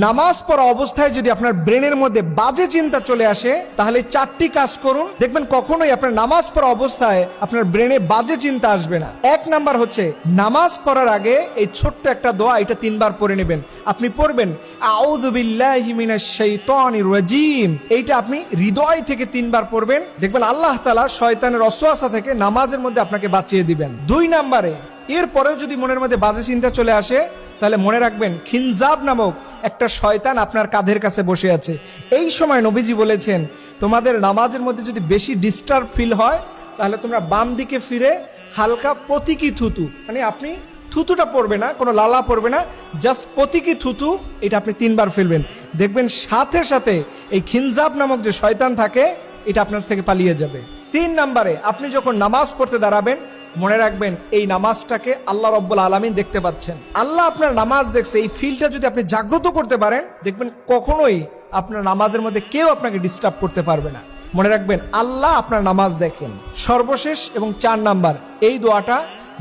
নামাজ পড়া অবস্থায় যদি আপনার ব্রেনের মধ্যে বাজে চিন্তা চলে আসে, তাহলে 4টি কাজ করুন, দেখবেন কখনোই আপনার নামাজ পড়া অবস্থায় আপনার ব্রেনে বাজে চিন্তা আসবে না। 1 নাম্বার হচ্ছে, নামাজ পড়ার আগে এই ছোট্ট একটা দোয়া, এটা 3 বার পড়ে নেবেন। আপনি পড়বেন আউযু বিল্লাহি মিনাশ শাইতানির রাজিম, এইটা আপনি হৃদয় থেকে 3 বার পড়বেন, দেখবেন আল্লাহ তাআলা শয়তানের ওয়াসওয়াসা থেকে নামাজের মধ্যে আপনাকে বাঁচিয়ে দিবেন। 2 নাম্বারে, এরপরেও যদি মনের মধ্যে বাজে চিন্তা চলে আসে, তাহলে মনে রাখবেন খিনজাব নামক একটা শয়তান আপনার কাঁধের কাছে বসে আছে। এই সময় নবীজি বলেছেন, তোমাদের নামাজের মধ্যে যদি বেশি ডিস্টার্ব ফিল হয়, তাহলে তোমরা বাম দিকে ফিরে হালকা প্রতীকী থুতু, মানে আপনি থুতুটা পড়বে না, কোনো লালা পড়বে না, জাস্ট প্রতীকী থুতু, এটা আপনি 3 বার ফেলবেন। দেখবেন সাথে সাথে এই খিনজাব নামক যে শয়তান থাকে, এটা আপনার থেকে পালিয়ে যাবে। 3 নাম্বারে, আপনি যখন নামাজ পড়তে দাঁড়াবেন, মনে রাখবেন এই নামাজটাকে আল্লাহ রাব্বুল আলামিন দেখতে পাচ্ছেন। আল্লাহ আপনার নামাজ দেখছে, এই ফিলটা যদি আপনি জাগ্রত করতে পারেন, দেখবেন কখনোই আপনার নামাজের মধ্যে কেউ আপনাকে ডিস্টার্ব করতে পারবে না। মনে রাখবেন আল্লাহ আপনার নামাজ দেখেন। সর্বশেষ এবং 4 নাম্বার, এই দোয়াটা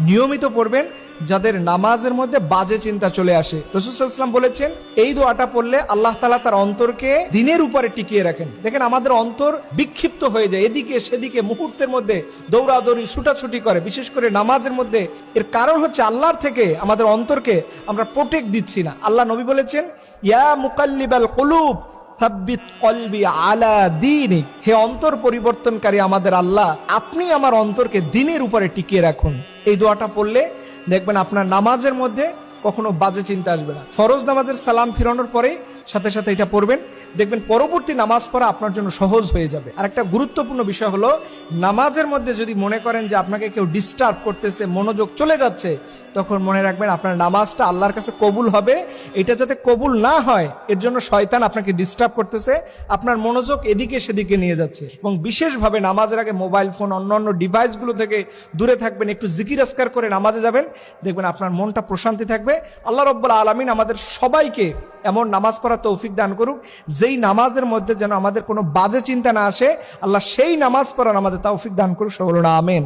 নিয়মিত পড়বেন যাদের নামাজের মধ্যে বাজে চিন্তা চলে আসে। রাসূল সাল্লাল্লাহু আলাইহি ওয়াসাল্লাম বলেছেন, এই দোয়াটা পড়লে আল্লাহ তাআলা তার অন্তরকে দ্বীনের উপরে টিকিয়ে রাখেন। দেখেন আমাদের অন্তর বিক্ষিপ্ত হয়ে যায়, এদিকে সেদিকে মুহূর্তের মধ্যে দৌড়াদৌড়ি ছুটাছুটি করে, বিশেষ করে নামাজের মধ্যে। এর কারণ হচ্ছে আল্লাহর থেকে আমাদের অন্তরকে আমরা প্রোটেক্ট দিচ্ছি না। আল্লাহ নবী বলেছেন, ইয়া মুকাল্লিবাল কুলুব সাব্বিত কলবি আলা দীনিক, হে অন্তর পরিবর্তনকারী আমাদের আল্লাহ, আপনি আমার অন্তরকে দ্বীনের উপরে টিকিয়ে রাখুন। এই দোয়াটা পড়লে দেখবেন আপনার নামাজের মধ্যে কখনো বাজে চিন্তা আসবে না। ফরজ নামাজের সালাম ফিরানোর পরে সাথে সাথে এটা পড়বেন, দেখবেন পরবর্তী নামাজ পড়া আপনার জন্য সহজ হয়ে যাবে। আর একটা গুরুত্বপূর্ণ বিষয় হলো, নামাজের মধ্যে যদি মনে করেন যে আপনাকে কেউ ডিস্টার্ব করতেছে, মনোযোগ চলে যাচ্ছে, তখন মনে রাখবেন আপনার নামাজটা আল্লাহর কাছে কবুল হবে। এটা যাতে কবুল না হয়, এর জন্য শয়তান আপনাকে ডিস্টার্ব করতেছে, আপনার মনোযোগ এদিকে সেদিকে নিয়ে যাচ্ছে। এবং বিশেষভাবে নামাজের আগে মোবাইল ফোন, অন্যান্য ডিভাইসগুলো থেকে দূরে থাকবেন, একটু জিকির আজকার করে নামাজে যাবেন, দেখবেন আপনার মনটা প্রশান্তি থাকবে। আল্লাহ রাব্বুল আলামিন আমাদের সবাইকে এমন নামাজ পড়ার তৌফিক দান করুক, যেই নামাজের মধ্যে যেন আমাদের কোনো বাজে চিন্তা না আসে। আল্লাহ সেই নামাজ পড়ার আমাদের তৌফিক দান করুক, সকলে আমিন।